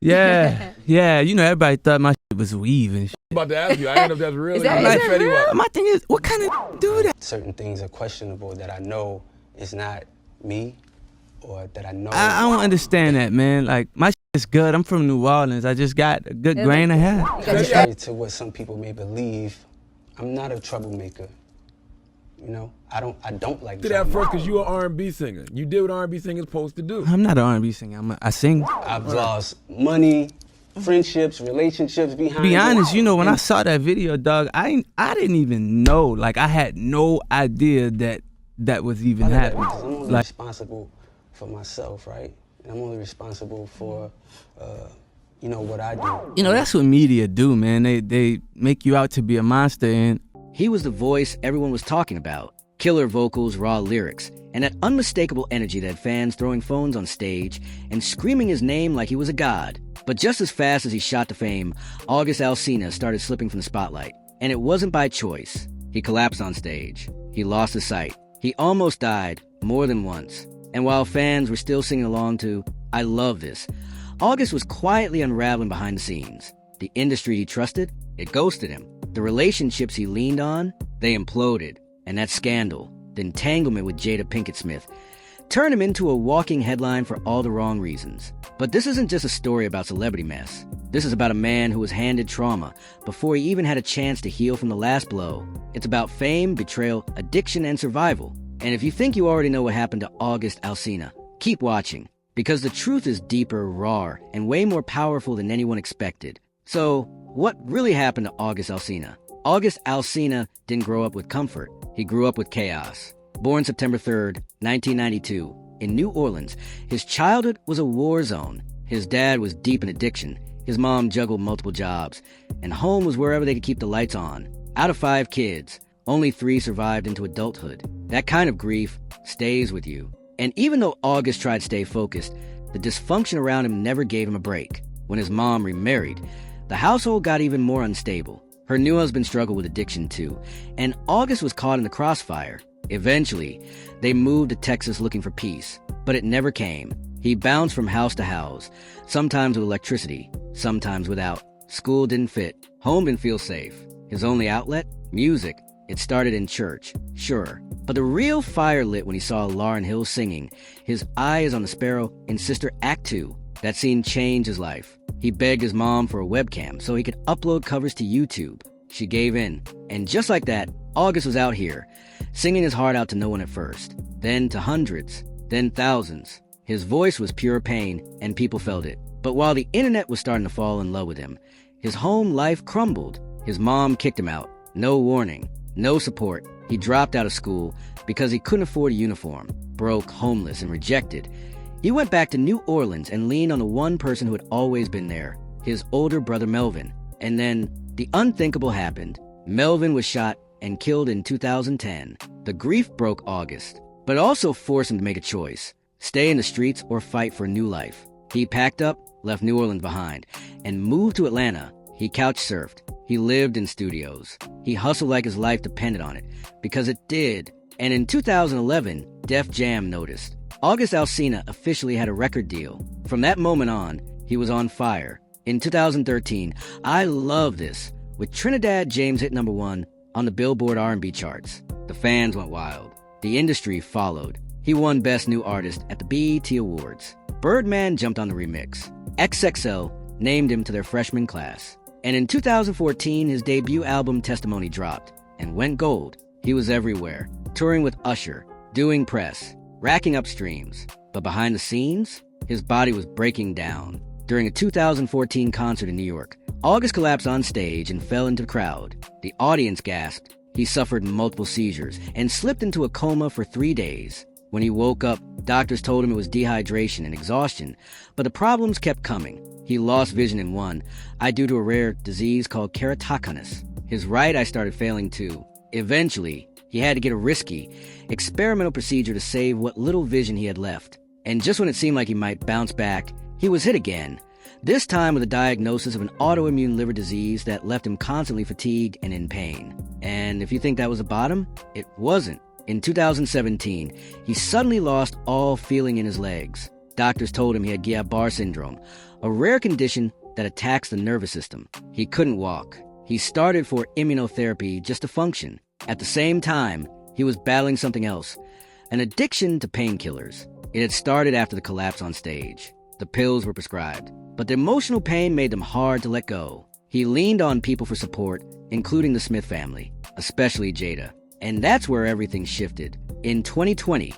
Yeah, yeah. You know, everybody thought my shit was weave and shit. I'm about to ask you. I don't know if that's real. Is that real? My thing is, what kind of do that? Certain things are questionable that I know is not me, or that I know. I don't understand that, man. Like, my shit is good. I'm from New Orleans. I just got a good grain of hair. Contrary to what some people may believe, I'm not a troublemaker. You know, I don't like. Did that first because you an R&B singer. You did what R&B singers supposed to do. I'm not an R&B singer. I sing. I've lost money, friendships, relationships behind. To be honest, you know, when I saw that video, dog, I didn't even know. Like, I had no idea that was even happening. I'm only responsible for myself, right? And I'm only responsible for, you know, what I do. You know, that's what media do, man. They make you out to be a monster, and he was the voice everyone was talking about. Killer vocals, raw lyrics, and that unmistakable energy that had fans throwing phones on stage and screaming his name like he was a god. But just as fast as he shot to fame, August Alsina started slipping from the spotlight. And it wasn't by choice. He collapsed on stage. He lost his sight. He almost died more than once. And while fans were still singing along to I Love This, August was quietly unraveling behind the scenes. The industry he trusted, it ghosted him. The relationships he leaned on, they imploded. And that scandal, the entanglement with Jada Pinkett Smith, turned him into a walking headline for all the wrong reasons. But this isn't just a story about celebrity mess. This is about a man who was handed trauma before he even had a chance to heal from the last blow. It's about fame, betrayal, addiction, and survival. And if you think you already know what happened to August Alsina, keep watching, because the truth is deeper, raw, and way more powerful than anyone expected. So, what really happened to August Alsina? August Alsina didn't grow up with comfort. He grew up with chaos. Born September 3rd, 1992, in New Orleans, his childhood was a war zone. His dad was deep in addiction. His mom juggled multiple jobs. And home was wherever they could keep the lights on. Out of 5 kids, only 3 survived into adulthood. That kind of grief stays with you. And even though August tried to stay focused, the dysfunction around him never gave him a break. When his mom remarried, the household got even more unstable. Her new husband struggled with addiction too, and August was caught in the crossfire. Eventually, they moved to Texas looking for peace, but it never came. He bounced from house to house, sometimes with electricity, sometimes without. School didn't fit, home didn't feel safe. His only outlet? Music. It started in church, sure. But the real fire lit when he saw Lauryn Hill singing His Eye is on the Sparrow in Sister Act 2. That scene changed his life. He begged his mom for a webcam so he could upload covers to YouTube. She gave in. And just like that, August was out here, singing his heart out to no one at first, then to hundreds, then thousands. His voice was pure pain, and people felt it. But while the internet was starting to fall in love with him, his home life crumbled. His mom kicked him out. No warning, no support. He dropped out of school because he couldn't afford a uniform, broke, homeless, and rejected. He went back to New Orleans and leaned on the one person who had always been there, his older brother Melvin. And then the unthinkable happened. Melvin was shot and killed in 2010. The grief broke August, but also forced him to make a choice: stay in the streets or fight for a new life. He packed up, left New Orleans behind, and moved to Atlanta. He couch surfed. He lived in studios. He hustled like his life depended on it, because it did. And in 2011, Def Jam noticed. August Alsina officially had a record deal. From that moment on, he was on fire. In 2013, I Love This, with Trinidad James hit #1 on the Billboard R&B charts. The fans went wild. The industry followed. He won Best New Artist at the BET Awards. Birdman jumped on the remix. XXL named him to their freshman class. And in 2014, his debut album Testimony dropped and went gold. He was everywhere, touring with Usher, doing press, racking up streams. But behind the scenes, his body was breaking down. During a 2014 concert in New York, August collapsed on stage and fell into the crowd. The audience gasped. He suffered multiple seizures and slipped into a coma for 3 days. When he woke up, doctors told him it was dehydration and exhaustion, but the problems kept coming. He lost vision in one eye due to a rare disease called keratoconus. His right eye started failing too. Eventually, he had to get a risky, experimental procedure to save what little vision he had left. And just when it seemed like he might bounce back, he was hit again. This time with a diagnosis of an autoimmune liver disease that left him constantly fatigued and in pain. And if you think that was the bottom, it wasn't. In 2017, he suddenly lost all feeling in his legs. Doctors told him he had Guillain-Barré syndrome, a rare condition that attacks the nervous system. He couldn't walk. He started for immunotherapy just to function. At the same time, he was battling something else, an addiction to painkillers. It had started after the collapse on stage. The pills were prescribed, but the emotional pain made them hard to let go. He leaned on people for support, including the Smith family, especially Jada. And that's where everything shifted. In 2020,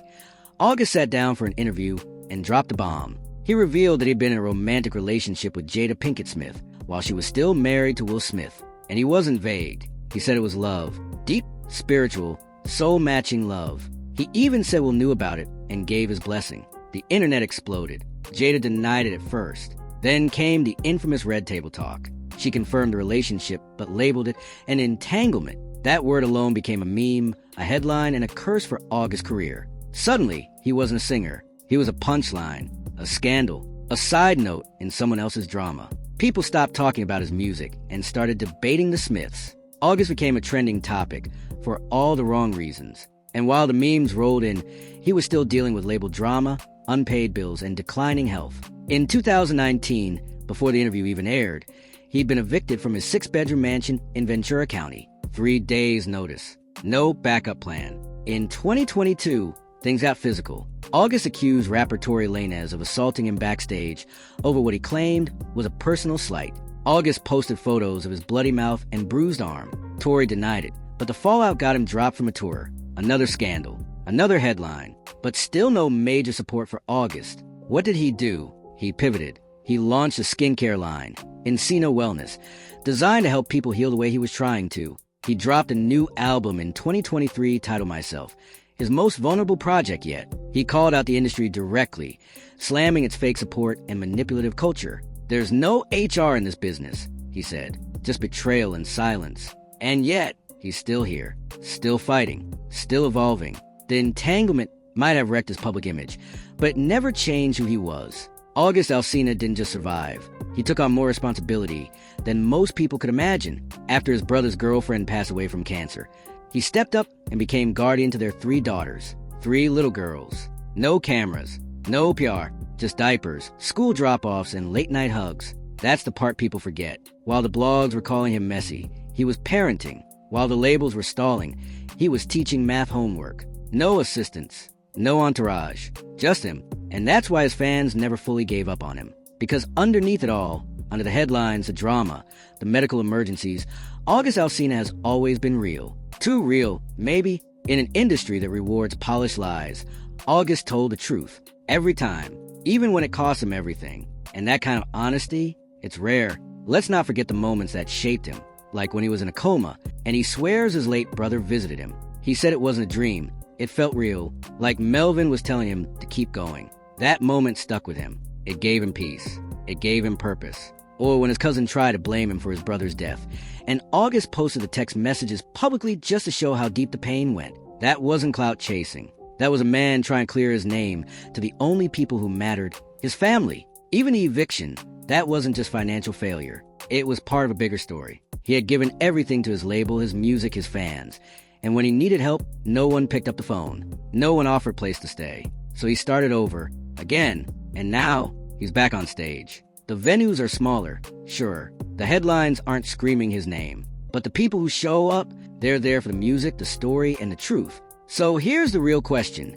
August sat down for an interview and dropped a bomb. He revealed that he'd been in a romantic relationship with Jada Pinkett Smith while she was still married to Will Smith. And he wasn't vague. He said it was love. Deep, spiritual, soul-matching love. He even said Will knew about it and gave his blessing. The internet exploded. Jada denied it at first. Then came the infamous Red Table Talk. She confirmed the relationship, but labeled it an entanglement. That word alone became a meme, a headline, and a curse for August's career. Suddenly, he wasn't a singer. He was a punchline, a scandal, a side note in someone else's drama. People stopped talking about his music and started debating the Smiths. August became a trending topic for all the wrong reasons. And while the memes rolled in, he was still dealing with label drama, unpaid bills, and declining health. In 2019, before the interview even aired, he'd been evicted from his 6-bedroom mansion in Ventura County. 3 days' notice. No backup plan. In 2022, things got physical. August accused rapper Tory Lanez of assaulting him backstage over what he claimed was a personal slight. August posted photos of his bloody mouth and bruised arm. Tory denied it, but the fallout got him dropped from a tour. Another scandal. Another headline. But still no major support for August. What did he do? He pivoted. He launched a skincare line, Alsina Wellness, designed to help people heal the way he was trying to. He dropped a new album in 2023 titled Myself, his most vulnerable project yet. He called out the industry directly, slamming its fake support and manipulative culture. There's no HR in this business, he said, just betrayal and silence. And yet, he's still here, still fighting, still evolving. The entanglement might have wrecked his public image, but it never changed who he was. August Alsina didn't just survive. He took on more responsibility than most people could imagine. After his brother's girlfriend passed away from cancer, he stepped up and became guardian to their 3 daughters, 3 little girls. No cameras, no PR, just diapers, school drop-offs, and late-night hugs. That's the part people forget. While the blogs were calling him messy, he was parenting. While the labels were stalling, he was teaching math homework. No assistants, no entourage, just him. And that's why his fans never fully gave up on him. Because underneath it all, under the headlines, the drama, the medical emergencies, August Alsina has always been real. Too real, maybe. In an industry that rewards polished lies, August told the truth. Every time. Even when it cost him everything. And that kind of honesty, it's rare. Let's not forget the moments that shaped him. Like when he was in a coma, and he swears his late brother visited him. He said it wasn't a dream. It felt real. Like Melvin was telling him to keep going. That moment stuck with him. It gave him peace. It gave him purpose. Or when his cousin tried to blame him for his brother's death, and August posted the text messages publicly just to show how deep the pain went. That wasn't clout chasing. That was a man trying to clear his name to the only people who mattered, his family. Even the eviction, that wasn't just financial failure. It was part of a bigger story. He had given everything to his label, his music, his fans. And when he needed help, no one picked up the phone. No one offered a place to stay. So he started over, again, and now he's back on stage. The venues are smaller, sure. The headlines aren't screaming his name. But the people who show up, they're there for the music, the story, and the truth. So here's the real question.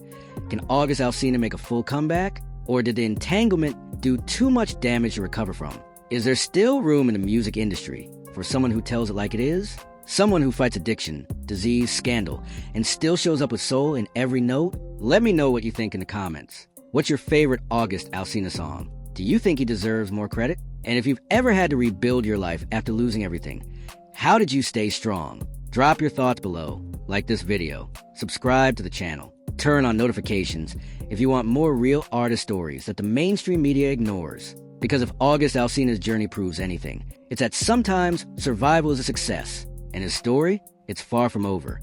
Can August Alsina make a full comeback? Or did the entanglement do too much damage to recover from? Is there still room in the music industry for someone who tells it like it is? Someone who fights addiction, disease, scandal, and still shows up with soul in every note? Let me know what you think in the comments. What's your favorite August Alsina song? Do you think he deserves more credit? And if you've ever had to rebuild your life after losing everything, how did you stay strong? Drop your thoughts below, like this video, subscribe to the channel, turn on notifications if you want more real artist stories that the mainstream media ignores. Because if August Alsina's journey proves anything, it's that sometimes survival is a success, and his story, it's far from over.